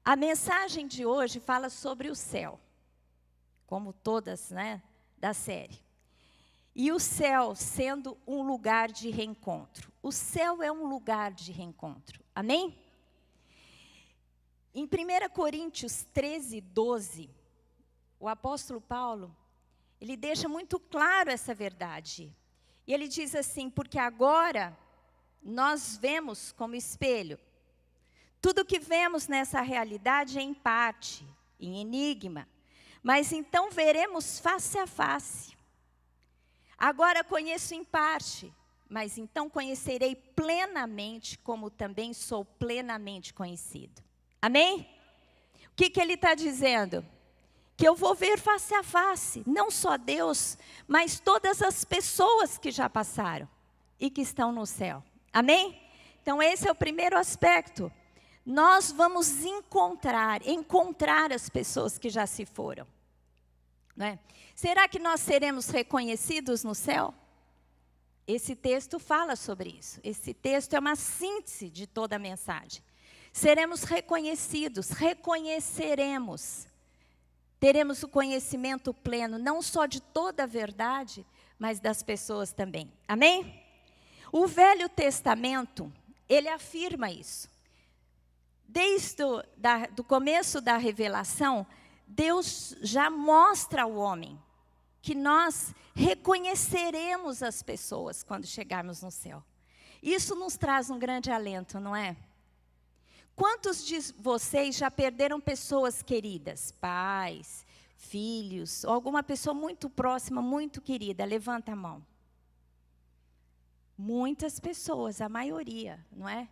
A mensagem de hoje fala sobre o céu, como todas, da série. E o céu sendo um lugar de reencontro. O céu é um lugar de reencontro. Amém? Em 1 Coríntios 13, 12, o apóstolo Paulo, ele deixa muito claro essa verdade. E ele diz assim: porque agora nós vemos como espelho. Tudo que vemos nessa realidade é em parte, em enigma. Mas então veremos face a face. Agora conheço em parte, mas então conhecerei plenamente, como também sou plenamente conhecido. Amém? O que ele está dizendo? Que eu vou ver face a face, não só Deus, mas todas as pessoas que já passaram e que estão no céu. Amém? Então esse é o primeiro aspecto. Nós vamos encontrar as pessoas que já se foram. Não é? Será que nós seremos reconhecidos no céu? Esse texto fala sobre isso. Esse texto é uma síntese de toda a mensagem. Seremos reconhecidos, reconheceremos. Teremos o conhecimento pleno, não só de toda a verdade, mas das pessoas também. Amém? O Velho Testamento, ele afirma isso. Desde do começo da revelação, Deus já mostra ao homem que nós reconheceremos as pessoas quando chegarmos no céu. Isso nos traz um grande alento, não é? Quantos de vocês já perderam pessoas queridas? Pais, filhos, ou alguma pessoa muito próxima, muito querida? Levanta a mão. Muitas pessoas, a maioria, não é?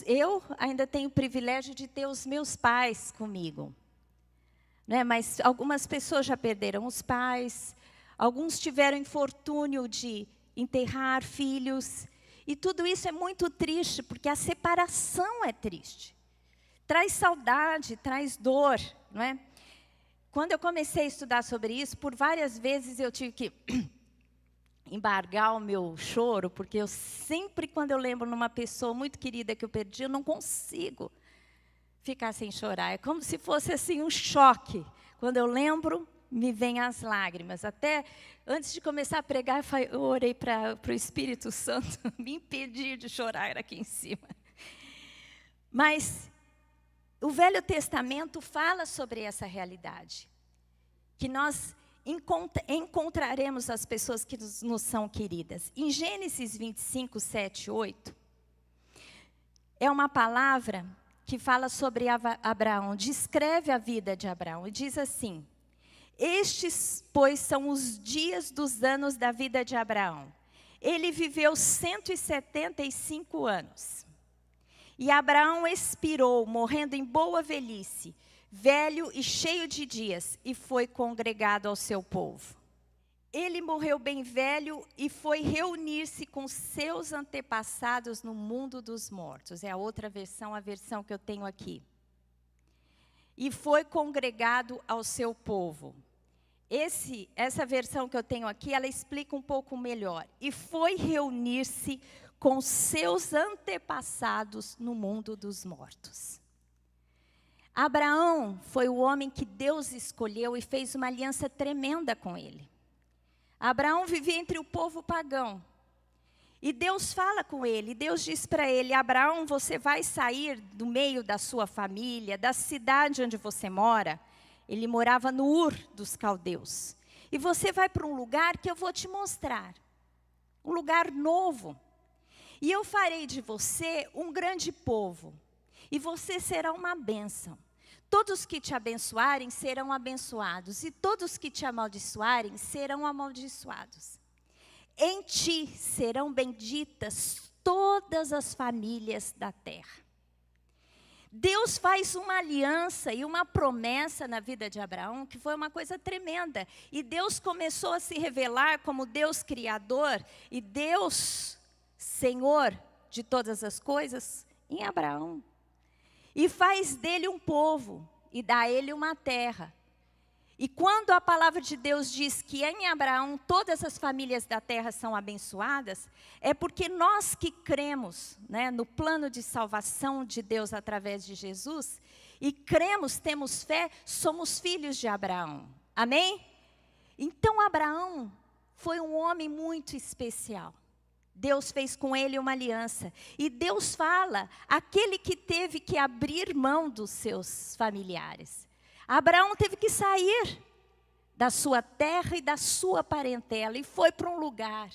Eu ainda tenho o privilégio de ter os meus pais comigo. Né? Mas algumas pessoas já perderam os pais, alguns tiveram infortúnio de enterrar filhos. E tudo isso é muito triste, porque a separação é triste. Traz saudade, traz dor. Não é? Quando eu comecei a estudar sobre isso, por várias vezes eu tive que embargar o meu choro, porque eu sempre, quando eu lembro numa pessoa muito querida que eu perdi, eu não consigo ficar sem chorar. É como se fosse assim um choque. Quando eu lembro, me vêm as lágrimas. Até antes de começar a pregar, eu orei para o Espírito Santo me impedir de chorar aqui em cima. Mas o Velho Testamento fala sobre essa realidade. Que nós encontraremos as pessoas que nos são queridas. Em Gênesis 25, 7, 8, é uma palavra que fala sobre Abraão, descreve a vida de Abraão e diz assim: estes, pois, são os dias dos anos da vida de Abraão. Ele viveu 175 anos. E Abraão expirou, morrendo em boa velhice, velho e cheio de dias, e foi congregado ao seu povo. Ele morreu bem velho e foi reunir-se com seus antepassados no mundo dos mortos. É a outra versão, a versão que eu tenho aqui. E foi congregado ao seu povo. Essa versão que eu tenho aqui, ela explica um pouco melhor. E foi reunir-se com seus antepassados no mundo dos mortos. Abraão foi o homem que Deus escolheu e fez uma aliança tremenda com ele. Abraão vivia entre o povo pagão. E Deus fala com ele. Deus diz para ele: Abraão, você vai sair do meio da sua família, da cidade onde você mora. Ele morava no Ur dos caldeus. E você vai para um lugar que eu vou te mostrar. Um lugar novo. E eu farei de você um grande povo. E você será uma bênção. Todos que te abençoarem serão abençoados, e todos que te amaldiçoarem serão amaldiçoados. Em ti serão benditas todas as famílias da terra. Deus faz uma aliança e uma promessa na vida de Abraão, que foi uma coisa tremenda. E Deus começou a se revelar como Deus Criador e Deus Senhor de todas as coisas em Abraão. E faz dele um povo, e dá a ele uma terra. E quando a palavra de Deus diz que em Abraão todas as famílias da terra são abençoadas, é porque nós que cremos, né, no plano de salvação de Deus através de Jesus, e cremos, temos fé, somos filhos de Abraão. Amém? Então Abraão foi um homem muito especial. Deus fez com ele uma aliança. E Deus fala, aquele que teve que abrir mão dos seus familiares. Abraão teve que sair da sua terra e da sua parentela e foi para um lugar.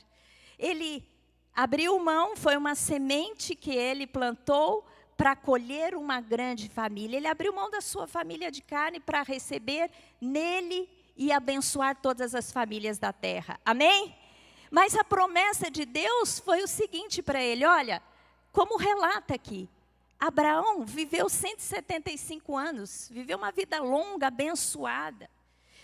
Ele abriu mão, foi uma semente que ele plantou para colher uma grande família. Ele abriu mão da sua família de carne para receber nele e abençoar todas as famílias da terra. Amém? Mas a promessa de Deus foi o seguinte para ele, olha, como relata aqui. Abraão viveu 175 anos, viveu uma vida longa, abençoada.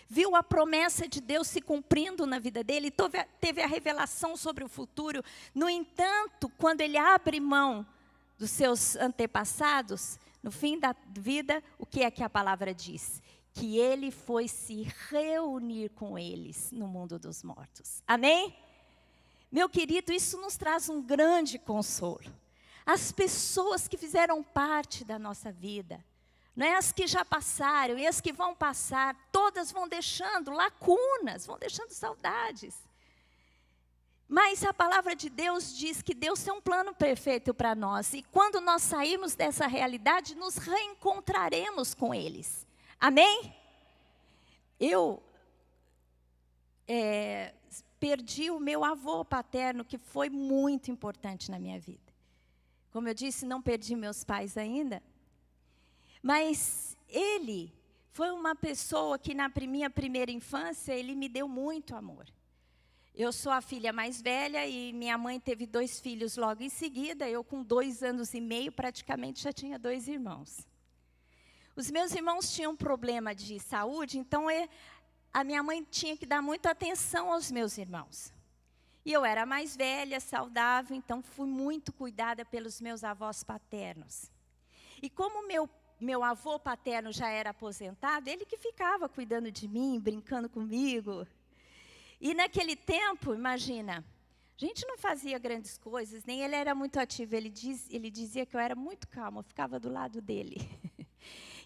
Viu a promessa de Deus se cumprindo na vida dele, teve a revelação sobre o futuro. No entanto, quando ele abre mão dos seus antepassados, no fim da vida, o que é que a palavra diz? Que ele foi se reunir com eles no mundo dos mortos. Amém? Meu querido, isso nos traz um grande consolo. As pessoas que fizeram parte da nossa vida, né, as que já passaram e as que vão passar, todas vão deixando lacunas, vão deixando saudades. Mas a palavra de Deus diz que Deus tem um plano perfeito para nós. E quando nós sairmos dessa realidade, nos reencontraremos com eles. Amém? Eu perdi o meu avô paterno, que foi muito importante na minha vida. Como eu disse, não perdi meus pais ainda. Mas ele foi uma pessoa que na minha primeira infância, ele me deu muito amor. Eu sou a filha mais velha e minha mãe teve 2 filhos logo em seguida. Eu com 2 anos e meio praticamente já tinha 2 irmãos. Os meus irmãos tinham problema de saúde, então a minha mãe tinha que dar muita atenção aos meus irmãos. E eu era mais velha, saudável, então fui muito cuidada pelos meus avós paternos. E como meu avô paterno já era aposentado, ele que ficava cuidando de mim, brincando comigo. E naquele tempo, imagina, a gente não fazia grandes coisas, nem ele era muito ativo. Ele dizia que eu era muito calma, eu ficava do lado dele.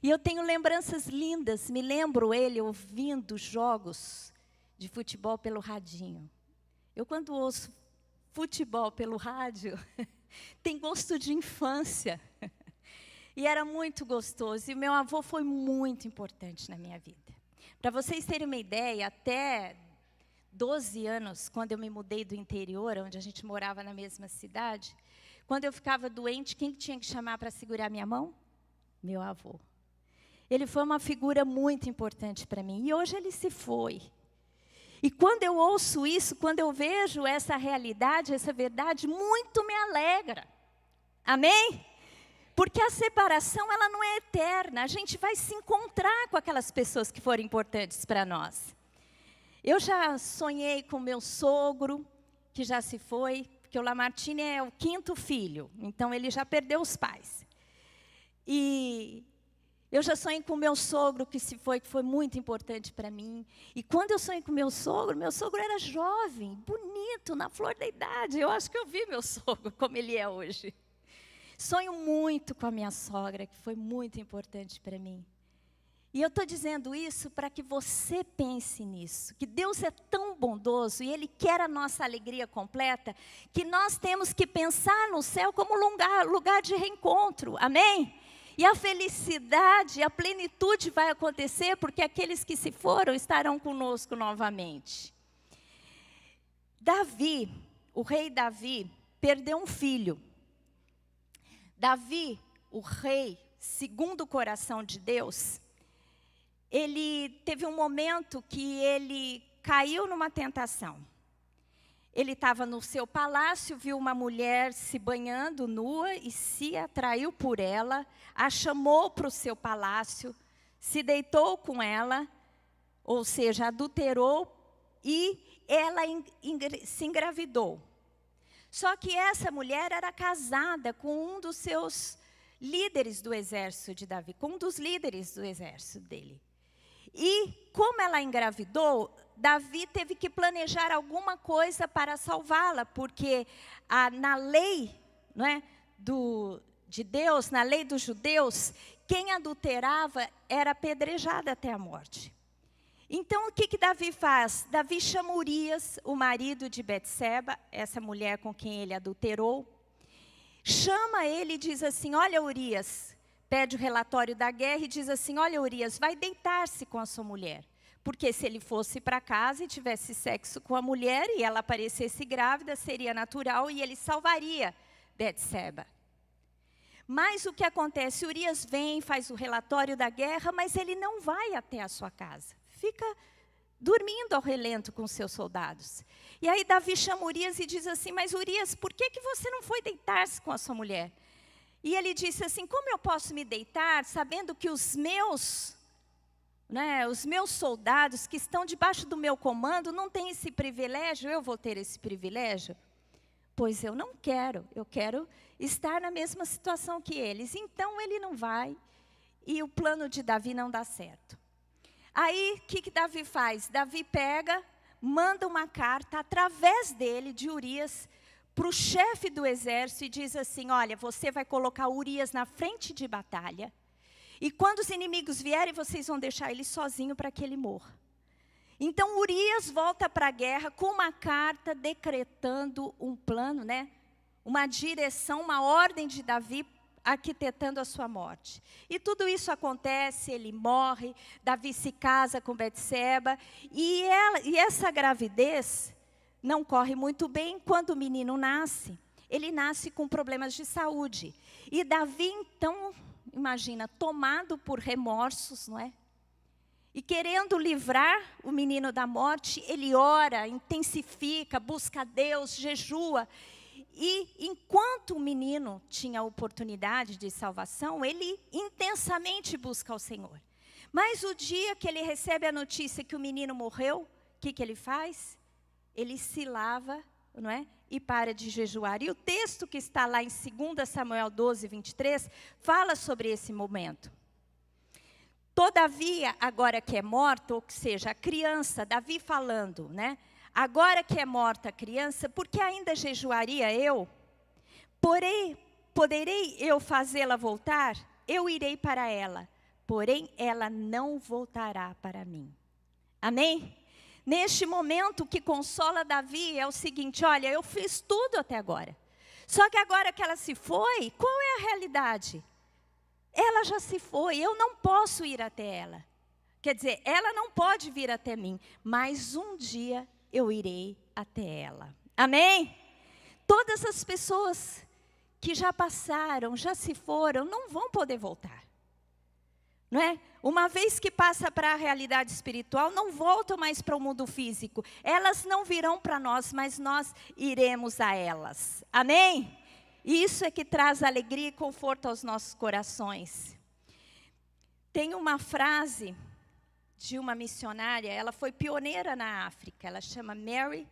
E eu tenho lembranças lindas, me lembro ele ouvindo jogos de futebol pelo radinho. Eu, quando ouço futebol pelo rádio, tem gosto de infância. E era muito gostoso. E meu avô foi muito importante na minha vida. Para vocês terem uma ideia, até 12 anos, quando eu me mudei do interior, onde a gente morava na mesma cidade, quando eu ficava doente, quem tinha que chamar para segurar minha mão? Meu avô. Ele foi uma figura muito importante para mim. E hoje ele se foi. E quando eu ouço isso, quando eu vejo essa realidade, essa verdade, muito me alegra. Amém? Porque a separação, ela não é eterna. A gente vai se encontrar com aquelas pessoas que foram importantes para nós. Eu já sonhei com meu sogro, que já se foi, porque o Lamartine é o 5º filho, então ele já perdeu os pais. E eu já sonhei com o meu sogro que se foi, que foi muito importante para mim. E quando eu sonhei com o meu sogro era jovem, bonito, na flor da idade. Eu acho que eu vi meu sogro como ele é hoje. Sonho muito com a minha sogra, que foi muito importante para mim. E eu estou dizendo isso para que você pense nisso, que Deus é tão bondoso e Ele quer a nossa alegria completa, que nós temos que pensar no céu como lugar de reencontro, amém? E a felicidade, a plenitude vai acontecer, porque aqueles que se foram estarão conosco novamente. Davi, o rei Davi, perdeu um filho. Davi, o rei, segundo o coração de Deus, ele teve um momento que ele caiu numa tentação. Ele estava no seu palácio, viu uma mulher se banhando nua e se atraiu por ela, a chamou para o seu palácio, se deitou com ela, ou seja, adulterou, e ela se engravidou. Só que essa mulher era casada com um dos seus líderes do exército de Davi, com um dos líderes do exército dele. E como ela engravidou, Davi teve que planejar alguma coisa para salvá-la, porque na lei, não é, de Deus, na lei dos judeus, quem adulterava era apedrejado até a morte. Então, o que Davi faz? Davi chama Urias, o marido de Betseba, essa mulher com quem ele adulterou. Chama ele e diz assim, olha Urias, pede o relatório da guerra e diz assim, olha Urias, vai deitar-se com a sua mulher. Porque se ele fosse para casa e tivesse sexo com a mulher e ela aparecesse grávida, seria natural e ele salvaria Betseba. Mas o que acontece? Urias vem, faz o relatório da guerra, mas ele não vai até a sua casa. Fica dormindo ao relento com seus soldados. E aí Davi chama Urias e diz assim, mas Urias, por que você não foi deitar-se com a sua mulher? E ele disse assim, como eu posso me deitar sabendo que os meus soldados que estão debaixo do meu comando não têm esse privilégio, eu vou ter esse privilégio? Pois eu não quero, eu quero estar na mesma situação que eles. Então ele não vai e o plano de Davi não dá certo. Aí, o que Davi faz? Davi pega, manda uma carta através dele, de Urias, para o chefe do exército e diz assim, olha, você vai colocar Urias na frente de batalha, e quando os inimigos vierem, vocês vão deixar ele sozinho para que ele morra. Então, Urias volta para a guerra com uma carta decretando um plano, né? Uma direção, uma ordem de Davi, arquitetando a sua morte. E tudo isso acontece, ele morre, Davi se casa com Betseba, e essa gravidez não corre muito bem. Quando o menino nasce, ele nasce com problemas de saúde. E Davi, então, imagina, tomado por remorsos, não é? E querendo livrar o menino da morte, ele ora, intensifica, busca a Deus, jejua. E enquanto o menino tinha a oportunidade de salvação, ele intensamente busca ao Senhor. Mas o dia que ele recebe a notícia que o menino morreu, o que ele faz? Ele se lava, não é? E para de jejuar. E o texto que está lá em 2 Samuel 12, 23, fala sobre esse momento. Todavia, agora que é morta, ou seja, a criança, Davi falando, né? Agora que é morta a criança, por que ainda jejuaria eu? Porém, poderei eu fazê-la voltar? Eu irei para ela, porém ela não voltará para mim. Amém? Neste momento, o que consola Davi é o seguinte, olha, eu fiz tudo até agora. Só que agora que ela se foi, qual é a realidade? Ela já se foi, eu não posso ir até ela. Quer dizer, ela não pode vir até mim, mas um dia eu irei até ela. Amém? Todas as pessoas que já passaram, já se foram, não vão poder voltar. Não é? Uma vez que passa para a realidade espiritual, não voltam mais para o mundo físico. Elas não virão para nós, mas nós iremos a elas. Amém? E isso é que traz alegria e conforto aos nossos corações. Tem uma frase de uma missionária, ela foi pioneira na África, ela chama Mary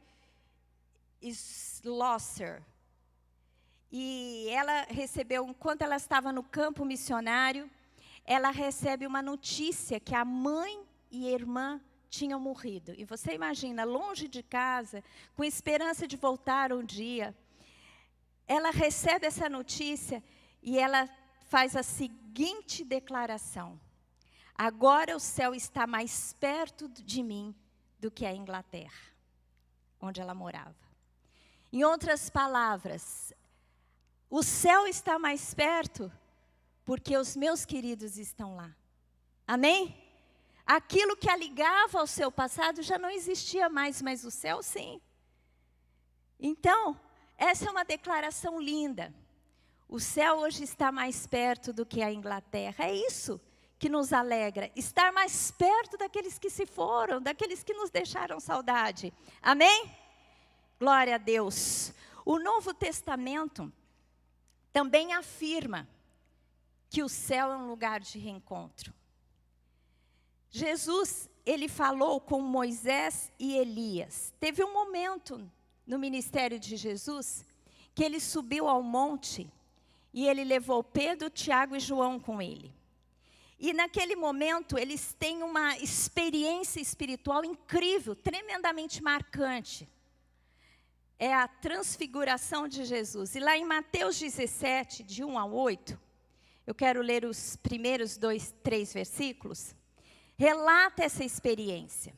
Slosser. E ela recebeu, enquanto ela estava no campo missionário, ela recebe uma notícia que a mãe e a irmã tinham morrido. E você imagina, longe de casa, com esperança de voltar um dia, ela recebe essa notícia e ela faz a seguinte declaração: agora o céu está mais perto de mim do que a Inglaterra, onde ela morava. Em outras palavras, o céu está mais perto porque os meus queridos estão lá. Amém? Aquilo que a ligava ao seu passado já não existia mais, mas o céu sim. Então, essa é uma declaração linda. O céu hoje está mais perto do que a Inglaterra. É isso que nos alegra, estar mais perto daqueles que se foram, daqueles que nos deixaram saudade. Amém? Glória a Deus. O Novo Testamento também afirma que o céu é um lugar de reencontro. Jesus, ele falou com Moisés e Elias. Teve um momento no ministério de Jesus que ele subiu ao monte e ele levou Pedro, Tiago e João com ele. E naquele momento, eles têm uma experiência espiritual incrível, tremendamente marcante. É a transfiguração de Jesus. E lá em Mateus 17, de 1 a 8, eu quero ler os primeiros 3 versículos, relata essa experiência.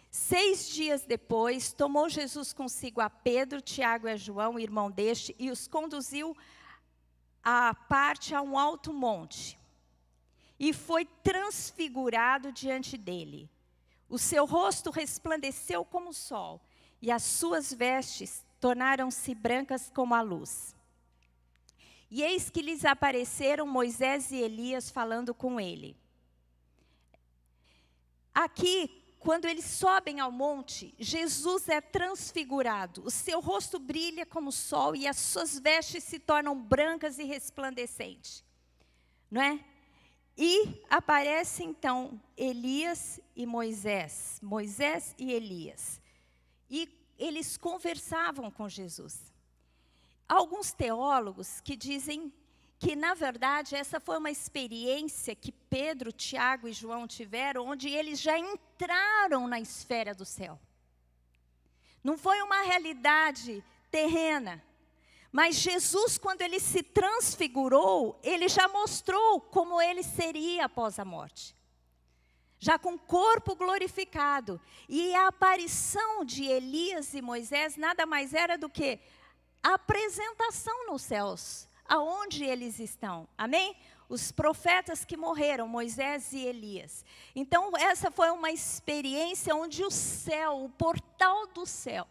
6 dias depois, tomou Jesus consigo a Pedro, Tiago e a João, irmão deste, e os conduziu à parte a um alto monte. E foi transfigurado diante dele. O seu rosto resplandeceu como o sol, e as suas vestes tornaram-se brancas como a luz. E eis que lhes apareceram Moisés e Elias falando com ele. Aqui, quando eles sobem ao monte, Jesus é transfigurado. O seu rosto brilha como o sol e as suas vestes se tornam brancas e resplandecentes. Não é? E aparece então Elias e Moisés. Moisés e Elias. E eles conversavam com Jesus. Há alguns teólogos que dizem que, na verdade, essa foi uma experiência que Pedro, Tiago e João tiveram, onde eles já entraram na esfera do céu. Não foi uma realidade terrena. Mas Jesus, quando ele se transfigurou, ele já mostrou como ele seria após a morte. Já com corpo glorificado. E a aparição de Elias e Moisés nada mais era do que a apresentação nos céus, aonde eles estão. Amém? Os profetas que morreram, Moisés e Elias. Então, essa foi uma experiência onde o céu, o portal do céu,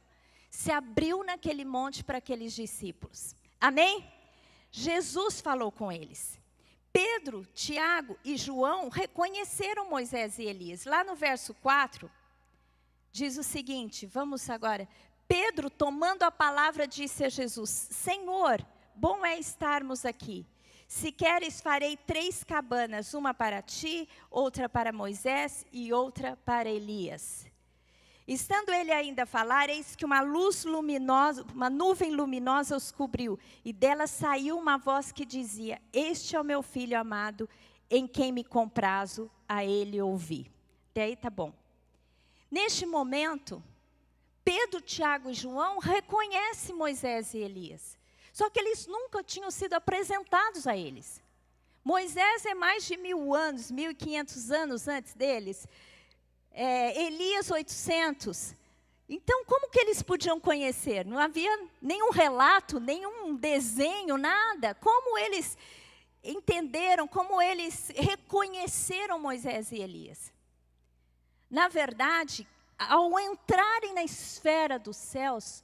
se abriu naquele monte para aqueles discípulos. Amém? Jesus falou com eles. Pedro, Tiago e João reconheceram Moisés e Elias. Lá no verso 4, diz o seguinte, vamos agora. Pedro, tomando a palavra, disse a Jesus, Senhor, bom é estarmos aqui. Se queres, farei 3 cabanas, uma para ti, outra para Moisés e outra para Elias. Estando ele ainda a falar, eis que uma luz luminosa, uma nuvem luminosa os cobriu, e dela saiu uma voz que dizia, este é o meu filho amado, em quem me comprazo, a ele ouvi. Até aí tá bom. Neste momento, Pedro, Tiago e João reconhecem Moisés e Elias. Só que eles nunca tinham sido apresentados a eles. Moisés é mais de 1000 anos, 1500 anos antes deles. Elias 800. Então, como que eles podiam conhecer? Não havia nenhum relato, nenhum desenho, nada. Como eles entenderam, como eles reconheceram Moisés e Elias? Na verdade, ao entrarem na esfera dos céus,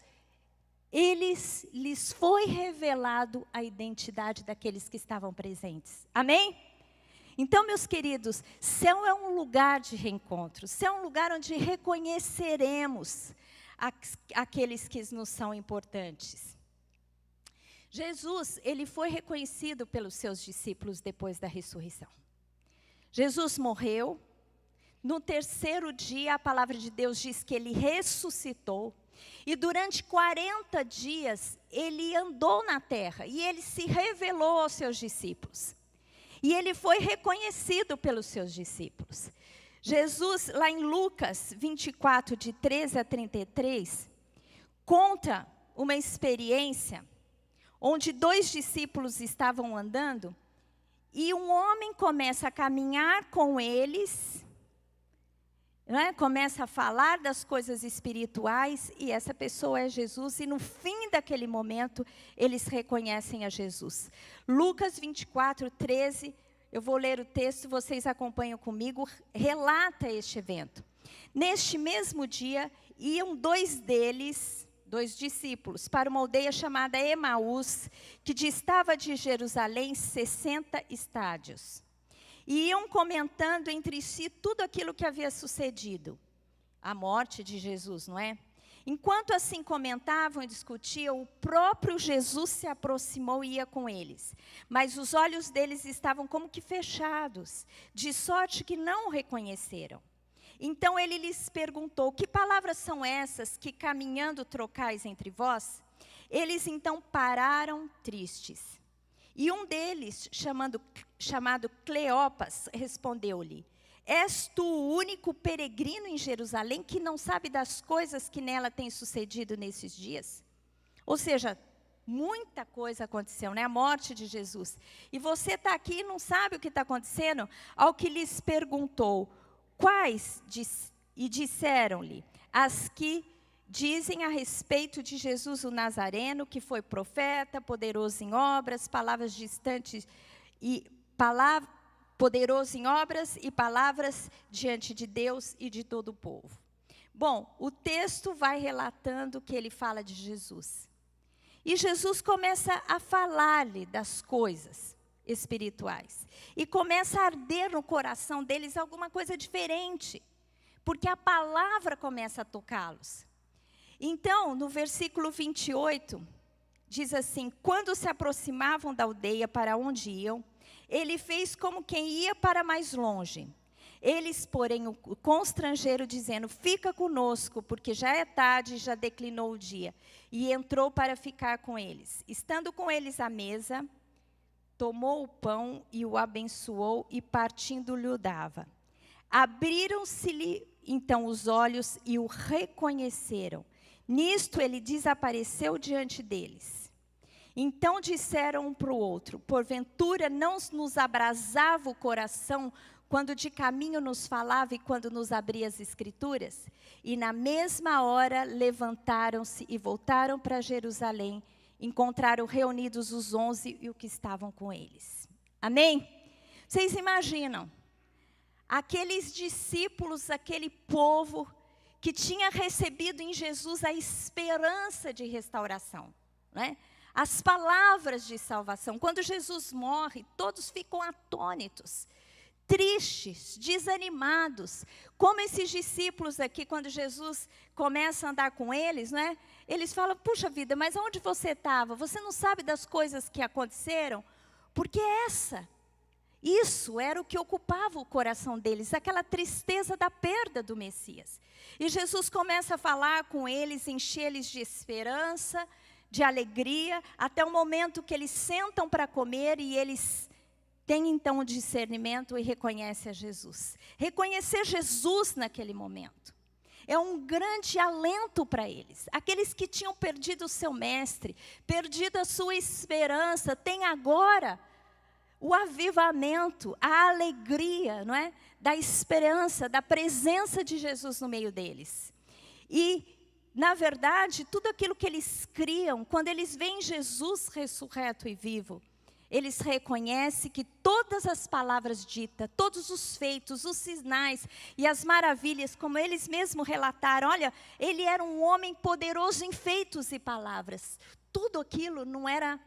lhes foi revelado a identidade daqueles que estavam presentes. Amém? Então, meus queridos, céu é um lugar de reencontro. Céu é um lugar onde reconheceremos aqueles que nos são importantes. Jesus, ele foi reconhecido pelos seus discípulos depois da ressurreição. Jesus morreu. No 3º dia, a palavra de Deus diz que ele ressuscitou. E durante 40 dias, ele andou na terra. E ele se revelou aos seus discípulos. E ele foi reconhecido pelos seus discípulos. Jesus, lá em Lucas 24, de 13 a 33, conta uma experiência onde 2 discípulos estavam andando e um homem começa a caminhar com eles, começa a falar das coisas espirituais e essa pessoa é Jesus e no fim daquele momento eles reconhecem a Jesus. Lucas 24, 13, eu vou ler o texto, vocês acompanham comigo, relata este evento. Neste mesmo dia, iam 2 deles, 2 discípulos, para uma aldeia chamada Emaús, que distava de Jerusalém 60 estádios. E iam comentando entre si tudo aquilo que havia sucedido. A morte de Jesus, não é? Enquanto assim comentavam e discutiam, o próprio Jesus se aproximou e ia com eles. Mas os olhos deles estavam como que fechados, de sorte que não o reconheceram. Então ele lhes perguntou, que palavras são essas que caminhando trocais entre vós? Eles então pararam tristes. E um deles, chamado Cleopas, respondeu-lhe: És tu o único peregrino em Jerusalém que não sabe das coisas que nela têm sucedido nesses dias? Ou seja, muita coisa aconteceu, né? A morte de Jesus. E você está aqui e não sabe o que está acontecendo? Ao que lhes perguntou: quais? E disseram-lhe: as que dizem a respeito de Jesus o Nazareno, que foi profeta, poderoso em obras, poderoso em obras e palavras diante de Deus e de todo o povo. Bom, o texto vai relatando que ele fala de Jesus. E Jesus começa a falar-lhe das coisas espirituais. E começa a arder no coração deles alguma coisa diferente. Porque a palavra começa a tocá-los. Então, no versículo 28, diz assim: quando se aproximavam da aldeia para onde iam, ele fez como quem ia para mais longe. Eles, porém, o constrangeram, dizendo: fica conosco, porque já é tarde, já declinou o dia. E entrou para ficar com eles. Estando com eles à mesa, tomou o pão e o abençoou, e partindo-lhe o dava. Abriram-se-lhe então os olhos e o reconheceram. Nisto ele desapareceu diante deles. Então disseram um para o outro: porventura não nos abrasava o coração quando de caminho nos falava e quando nos abria as Escrituras? E na mesma hora levantaram-se e voltaram para Jerusalém. Encontraram reunidos os 11 e os que estavam com eles. Amém? Vocês imaginam? Aqueles discípulos, aquele povo que tinha recebido em Jesus a esperança de restauração, né? As palavras de salvação. Quando Jesus morre, todos ficam atônitos, tristes, desanimados. Como esses discípulos aqui, quando Jesus começa a andar com eles, né? Eles falam: puxa vida, mas onde você estava? Você não sabe das coisas que aconteceram? Porque isso era o que ocupava o coração deles, aquela tristeza da perda do Messias. E Jesus começa a falar com eles, encher-lhes de esperança, de alegria, até o momento que eles sentam para comer e eles têm então o discernimento e reconhecem a Jesus. Reconhecer Jesus naquele momento é um grande alento para eles. Aqueles que tinham perdido o seu mestre, perdido a sua esperança, têm agora o avivamento, a alegria, não é? Da esperança, da presença de Jesus no meio deles. E, na verdade, tudo aquilo que eles criam, quando eles veem Jesus ressurreto e vivo, eles reconhecem que todas as palavras ditas, todos os feitos, os sinais e as maravilhas, como eles mesmos relataram, olha, ele era um homem poderoso em feitos e palavras. Tudo aquilo não era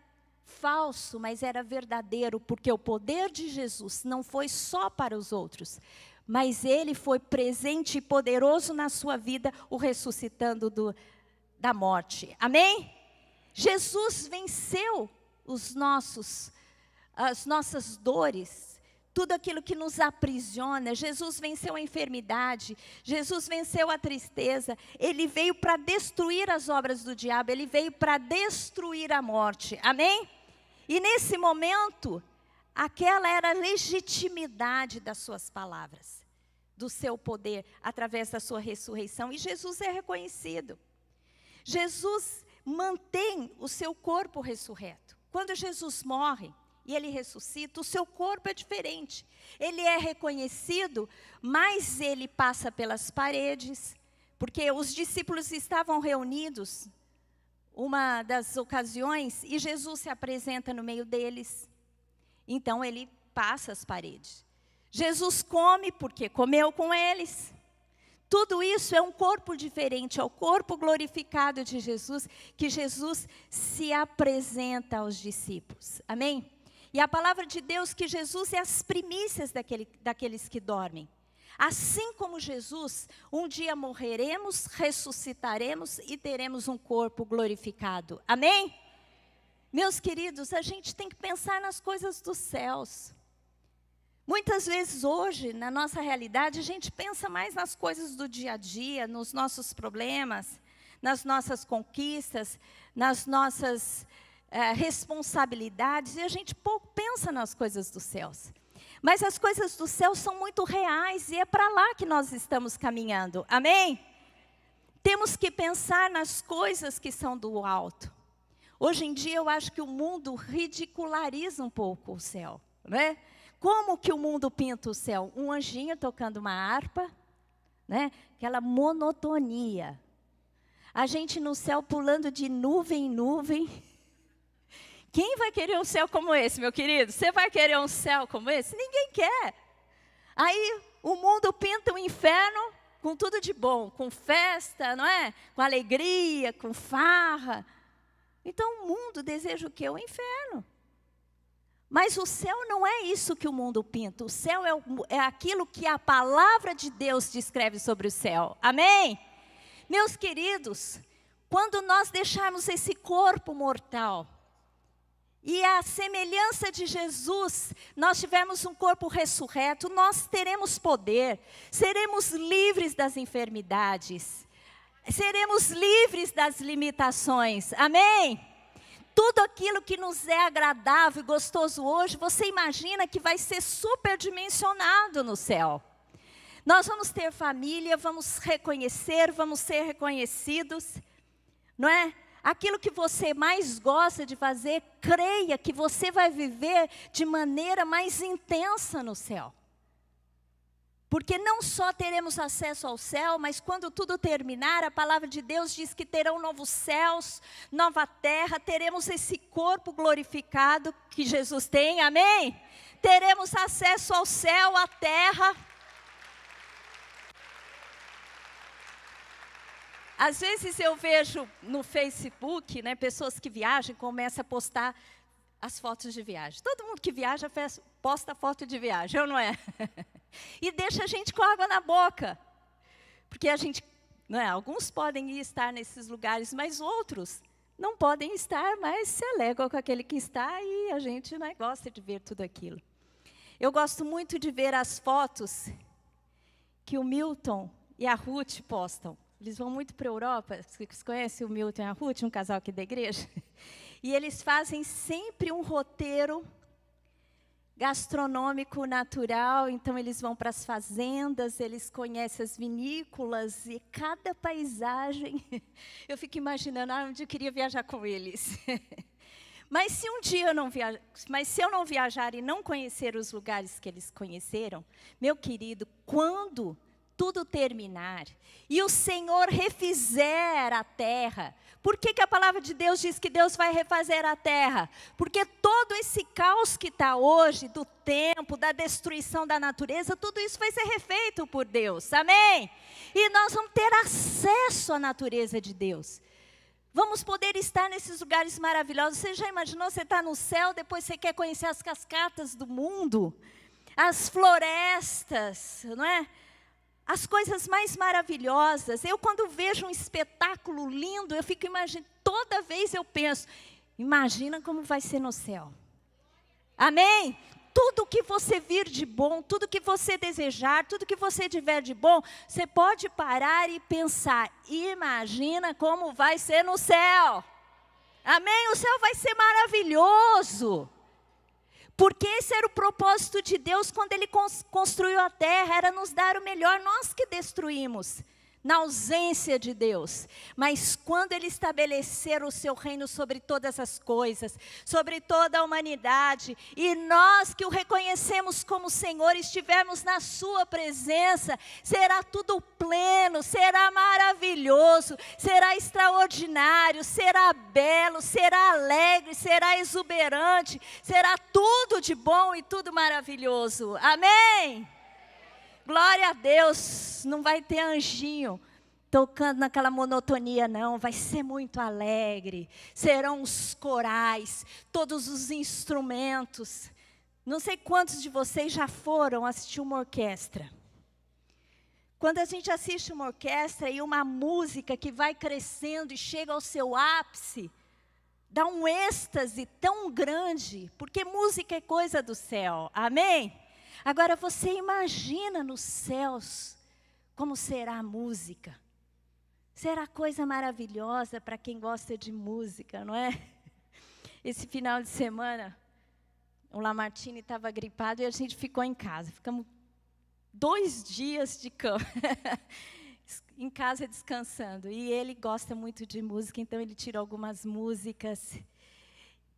falso, mas era verdadeiro, porque o poder de Jesus não foi só para os outros, mas ele foi presente e poderoso na sua vida, o ressuscitando da morte. Amém? Jesus venceu as nossas dores, tudo aquilo que nos aprisiona. Jesus venceu a enfermidade, Jesus venceu a tristeza. Ele veio para destruir as obras do diabo, ele veio para destruir a morte. Amém? E nesse momento, aquela era a legitimidade das suas palavras, do seu poder, através da sua ressurreição. E Jesus é reconhecido. Jesus mantém o seu corpo ressurreto. Quando Jesus morre e ele ressuscita, o seu corpo é diferente. Ele é reconhecido, mas ele passa pelas paredes, porque os discípulos estavam reunidos uma das ocasiões, e Jesus se apresenta no meio deles. Então ele passa as paredes. Jesus come porque comeu com eles. Tudo isso é um corpo diferente, é o corpo glorificado de Jesus, que Jesus se apresenta aos discípulos. Amém? E a palavra de Deus que Jesus é as primícias daqueles que dormem. Assim como Jesus, um dia morreremos, ressuscitaremos e teremos um corpo glorificado. Amém? Meus queridos, a gente tem que pensar nas coisas dos céus. Muitas vezes hoje, na nossa realidade, a gente pensa mais nas coisas do dia a dia, nos nossos problemas, nas nossas conquistas, nas nossas responsabilidades, e a gente pouco pensa nas coisas dos céus. Mas as coisas do céu são muito reais, e é para lá que nós estamos caminhando, amém? Temos que pensar nas coisas que são do alto. Hoje em dia eu acho que o mundo ridiculariza um pouco o céu, né? Como que o mundo pinta o céu? Um anjinho tocando uma harpa, né? Aquela monotonia. A gente no céu pulando de nuvem em nuvem. Quem vai querer um céu como esse, meu querido? Você vai querer um céu como esse? Ninguém quer. Aí o mundo pinta o inferno com tudo de bom, com festa, não é? Com alegria, com farra. Então o mundo deseja o quê? O inferno. Mas o céu não é isso que o mundo pinta. O céu é aquilo que a palavra de Deus descreve sobre o céu. Amém? Meus queridos, quando nós deixarmos esse corpo mortal, e a semelhança de Jesus, nós tivermos um corpo ressurreto, nós teremos poder, seremos livres das enfermidades, seremos livres das limitações, amém? Tudo aquilo que nos é agradável e gostoso hoje, você imagina que vai ser superdimensionado no céu. Nós vamos ter família, vamos reconhecer, vamos ser reconhecidos, não é? Aquilo que você mais gosta de fazer, creia que você vai viver de maneira mais intensa no céu. Porque não só teremos acesso ao céu, mas quando tudo terminar, a palavra de Deus diz que terão novos céus, nova terra, teremos esse corpo glorificado que Jesus tem, amém? Teremos acesso ao céu, à terra. Às vezes eu vejo no Facebook, né, pessoas que viajam e começam a postar as fotos de viagem. Todo mundo que viaja posta foto de viagem, ou não é? E deixa a gente com água na boca. Porque a gente, não é, alguns podem estar nesses lugares, mas outros não podem estar, mas se alegram com aquele que está e a gente, né, gosta de ver tudo aquilo. Eu gosto muito de ver as fotos que o Milton e a Ruth postam. Eles vão muito para a Europa, vocês conhecem o Milton e a Ruth, um casal aqui da igreja? E eles fazem sempre um roteiro gastronômico natural, então eles vão para as fazendas, eles conhecem as vinícolas e cada paisagem, eu fico imaginando, onde eu queria viajar com eles. Mas se um dia se eu não viajar e não conhecer os lugares que eles conheceram, meu querido, quando tudo terminar e o Senhor refizer a terra. Por que a palavra de Deus diz que Deus vai refazer a terra? Porque todo esse caos que está hoje, do tempo, da destruição da natureza, tudo isso vai ser refeito por Deus, amém? E nós vamos ter acesso à natureza de Deus. Vamos poder estar nesses lugares maravilhosos. Você já imaginou, você está no céu, depois você quer conhecer as cascatas do mundo, as florestas, não é? As coisas mais maravilhosas. Eu, quando vejo um espetáculo lindo, eu fico imaginando, toda vez eu penso, imagina como vai ser no céu. Amém? Tudo que você vir de bom, tudo que você desejar, tudo que você tiver de bom, você pode parar e pensar, imagina como vai ser no céu. Amém? O céu vai ser maravilhoso. Porque esse era o propósito de Deus quando Ele construiu a terra, era nos dar o melhor, nós que destruímos, na ausência de Deus. Mas quando Ele estabelecer o seu reino sobre todas as coisas, sobre toda a humanidade, e nós que o reconhecemos como Senhor, estivermos na sua presença, será tudo pleno, será maravilhoso, será extraordinário, será belo, será alegre, será exuberante, será tudo de bom e tudo maravilhoso. Amém? Glória a Deus, não vai ter anjinho tocando naquela monotonia não, vai ser muito alegre, serão os corais, todos os instrumentos. Não sei quantos de vocês já foram assistir uma orquestra. Quando a gente assiste uma orquestra e uma música que vai crescendo e chega ao seu ápice, dá um êxtase tão grande, porque música é coisa do céu, amém? Agora você imagina nos céus como será a música. Será coisa maravilhosa para quem gosta de música, não é? Esse final de semana, o Lamartine estava gripado e a gente ficou em casa. Ficamos 2 dias de cama, em casa descansando. E ele gosta muito de música, então ele tirou algumas músicas.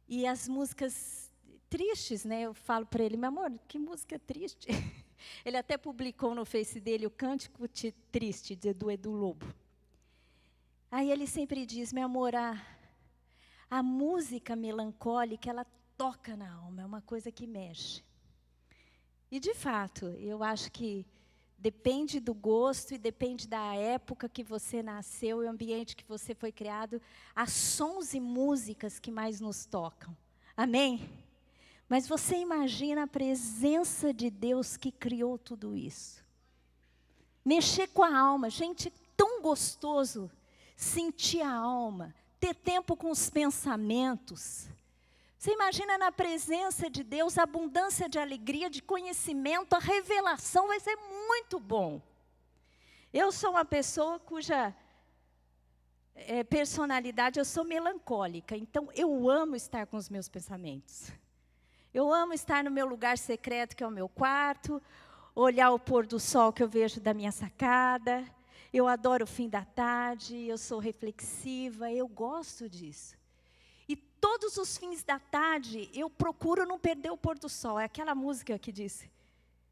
E as músicas tristes, né? Eu falo para ele, meu amor, que música triste. Ele até publicou no Face dele o Cântico Triste, do Edu Lobo. Aí ele sempre diz, meu amor, a música melancólica, ela toca na alma, é uma coisa que mexe. E, de fato, eu acho que depende do gosto e depende da época que você nasceu e o ambiente que você foi criado, há sons e músicas que mais nos tocam. Amém? Mas você imagina a presença de Deus que criou tudo isso. Mexer com a alma, gente, é tão gostoso sentir a alma, ter tempo com os pensamentos. Você imagina na presença de Deus, a abundância de alegria, de conhecimento, a revelação vai ser muito bom. Eu sou uma pessoa cuja personalidade, eu sou melancólica, então eu amo estar com os meus pensamentos. Eu amo estar no meu lugar secreto, que é o meu quarto, olhar o pôr do sol que eu vejo da minha sacada. Eu adoro o fim da tarde, eu sou reflexiva, eu gosto disso. E todos os fins da tarde, eu procuro não perder o pôr do sol. É aquela música que diz,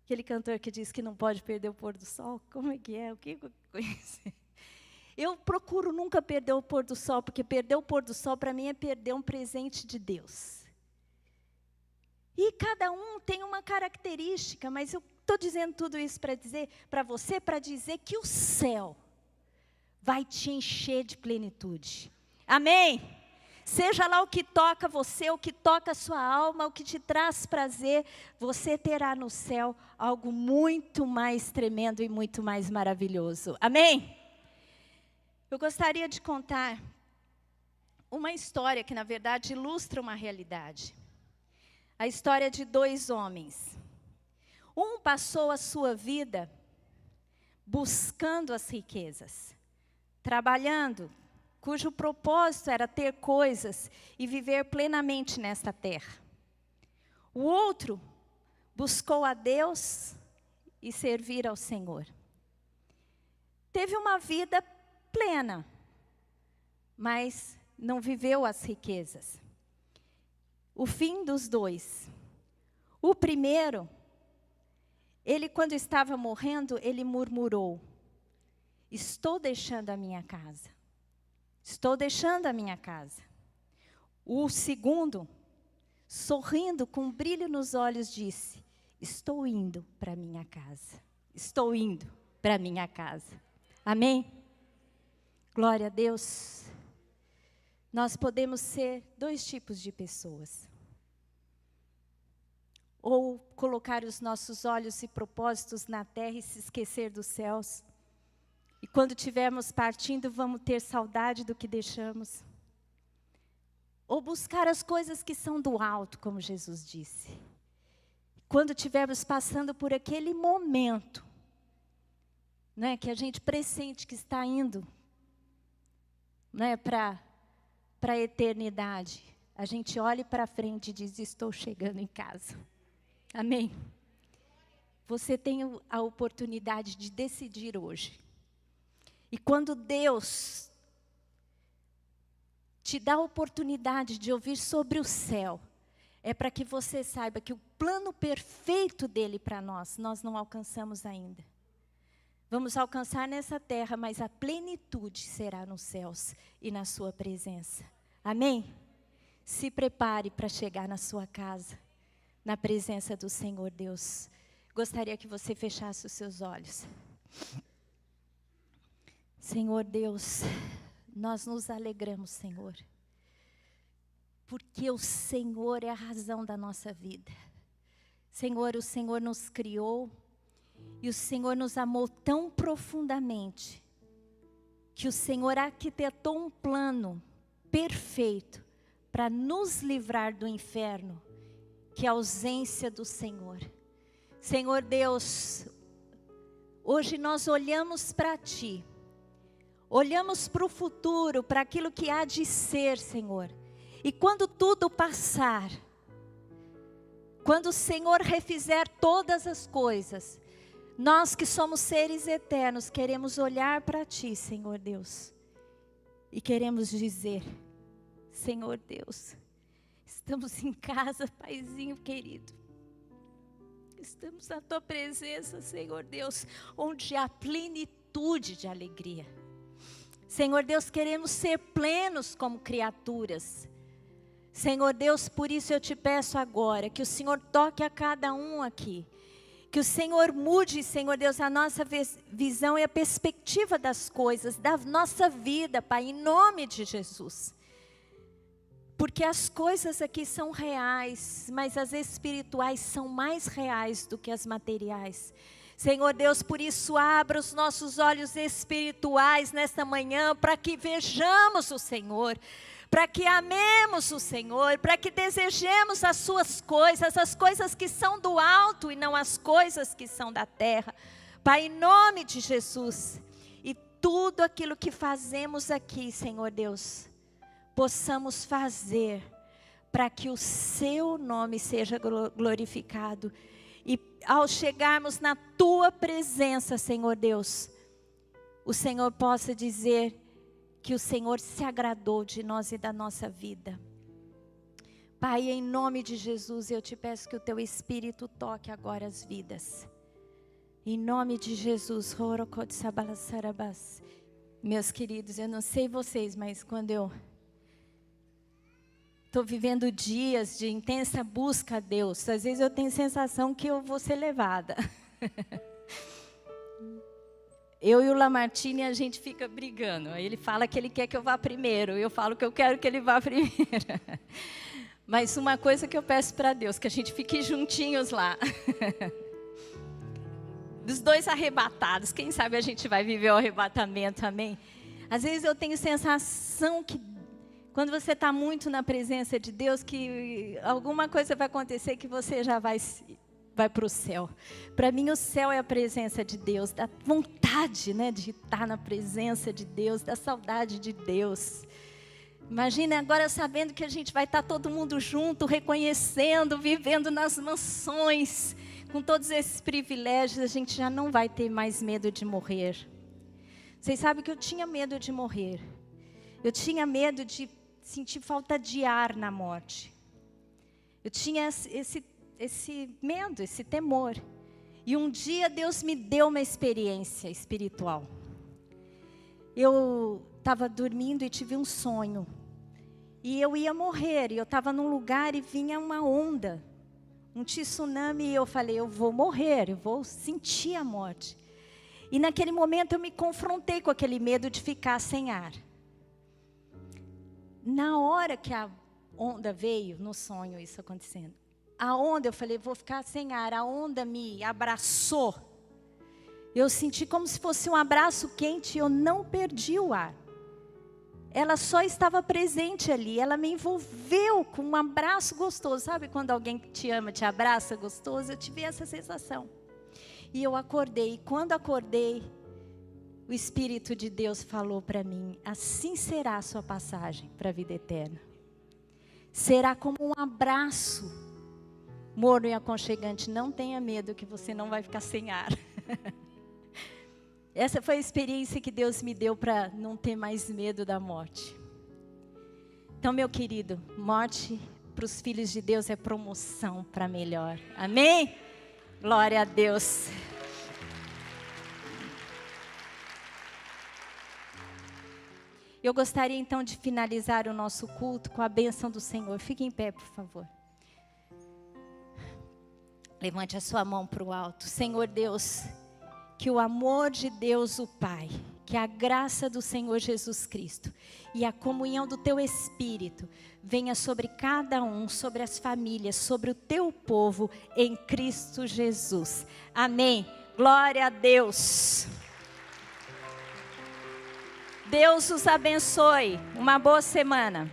aquele cantor que diz que não pode perder o pôr do sol. Como é que é? O que eu conheço? Eu procuro nunca perder o pôr do sol, porque perder o pôr do sol para mim é perder um presente de Deus. E cada um tem uma característica, mas eu estou dizendo tudo isso para dizer para você, para dizer que o céu vai te encher de plenitude. Amém? Seja lá o que toca você, o que toca a sua alma, o que te traz prazer, você terá no céu algo muito mais tremendo e muito mais maravilhoso. Amém? Eu gostaria de contar uma história que, na verdade, ilustra uma realidade. A história de 2 homens. Um passou a sua vida buscando as riquezas, trabalhando, cujo propósito era ter coisas e viver plenamente nesta terra. O outro buscou a Deus e servir ao Senhor. Teve uma vida plena, mas não viveu as riquezas. O fim dos 2. O primeiro, ele quando estava morrendo, ele murmurou, estou deixando a minha casa. Estou deixando a minha casa. O segundo, sorrindo com um brilho nos olhos, disse, estou indo para minha casa. Estou indo para minha casa. Amém? Glória a Deus. Nós podemos ser 2 tipos de pessoas. Ou colocar os nossos olhos e propósitos na terra e se esquecer dos céus. E quando estivermos partindo, vamos ter saudade do que deixamos. Ou buscar as coisas que são do alto, como Jesus disse. Quando estivermos passando por aquele momento, né, que a gente pressente que está indo, né, para a eternidade, a gente olha para frente e diz, estou chegando em casa. Amém? Você tem a oportunidade de decidir hoje. E quando Deus te dá a oportunidade de ouvir sobre o céu, é para que você saiba que o plano perfeito dele para nós não alcançamos ainda. Vamos alcançar nessa terra, mas a plenitude será nos céus e na sua presença. Amém? Se prepare para chegar na sua casa, na presença do Senhor Deus. Gostaria que você fechasse os seus olhos. Senhor Deus, nós nos alegramos, Senhor, porque o Senhor é a razão da nossa vida. Senhor, o Senhor nos criou e o Senhor nos amou tão profundamente que o Senhor arquitetou um plano perfeito para nos livrar do inferno, que é a ausência do Senhor. Senhor Deus, hoje nós olhamos para Ti, olhamos para o futuro, para aquilo que há de ser, Senhor. E quando tudo passar, quando o Senhor refizer todas as coisas, nós que somos seres eternos, queremos olhar para Ti, Senhor Deus, e queremos dizer: Senhor Deus, estamos em casa, Paizinho querido. Estamos na Tua presença, Senhor Deus, onde há plenitude de alegria. Senhor Deus, queremos ser plenos como criaturas. Senhor Deus, por isso eu te peço agora, que o Senhor toque a cada um aqui. Que o Senhor mude, Senhor Deus, a nossa visão e a perspectiva das coisas, da nossa vida, Pai, em nome de Jesus. Porque as coisas aqui são reais, mas as espirituais são mais reais do que as materiais. Senhor Deus, por isso abra os nossos olhos espirituais nesta manhã, para que vejamos o Senhor, para que amemos o Senhor, para que desejemos as suas coisas, as coisas que são do alto e não as coisas que são da terra. Pai, em nome de Jesus, e tudo aquilo que fazemos aqui, Senhor Deus, possamos fazer para que o seu nome seja glorificado. E ao chegarmos na tua presença, Senhor Deus, o Senhor possa dizer que o Senhor se agradou de nós e da nossa vida. Pai, em nome de Jesus, eu te peço que o teu Espírito toque agora as vidas. Em nome de Jesus. Meus queridos, eu não sei vocês, mas quando eu estou vivendo dias de intensa busca a Deus, às vezes eu tenho a sensação que eu vou ser levada. Eu e o Lamartine, a gente fica brigando. Ele fala que ele quer que eu vá primeiro, eu falo que eu quero que ele vá primeiro. Mas uma coisa que eu peço para Deus, que a gente fique juntinhos lá. Dos dois arrebatados, quem sabe a gente vai viver o arrebatamento, amém? Às vezes eu tenho sensação que quando você está muito na presença de Deus, que alguma coisa vai acontecer que você já vai para o céu. Para mim o céu é a presença de Deus, da vontade, né, de estar na presença de Deus, da saudade de Deus. Imagina agora sabendo que a gente vai estar todo mundo junto, reconhecendo, vivendo nas mansões, com todos esses privilégios, a gente já não vai ter mais medo de morrer. Vocês sabem que eu tinha medo de morrer. Eu tinha medo de sentir falta de ar na morte. Eu tinha esse medo, esse temor. E um dia Deus me deu uma experiência espiritual. Eu estava dormindo e tive um sonho. E eu ia morrer, e eu estava num lugar e vinha uma onda, um tsunami, e eu falei, eu vou morrer, eu vou sentir a morte. E naquele momento eu me confrontei com aquele medo de ficar sem ar. Na hora que a onda veio, no sonho isso acontecendo, a onda, eu falei, vou ficar sem ar, a onda me abraçou. Eu senti como se fosse um abraço quente e eu não perdi o ar. Ela só estava presente ali, ela me envolveu com um abraço gostoso. Sabe quando alguém que te ama te abraça gostoso? Eu tive essa sensação. E eu acordei, e quando acordei, o Espírito de Deus falou para mim, assim será a sua passagem para a vida eterna. Será como um abraço morno e aconchegante. Não tenha medo que você não vai ficar sem ar. Essa foi a experiência que Deus me deu para não ter mais medo da morte. Então, meu querido, morte para os filhos de Deus é promoção para melhor. Amém? Glória a Deus. Eu gostaria então de finalizar o nosso culto com a bênção do Senhor. Fique em pé, por favor. Levante a sua mão para o alto. Senhor Deus, que o amor de Deus o Pai, que a graça do Senhor Jesus Cristo e a comunhão do Teu Espírito venha sobre cada um, sobre as famílias, sobre o Teu povo em Cristo Jesus. Amém. Glória a Deus. Deus os abençoe. Uma boa semana.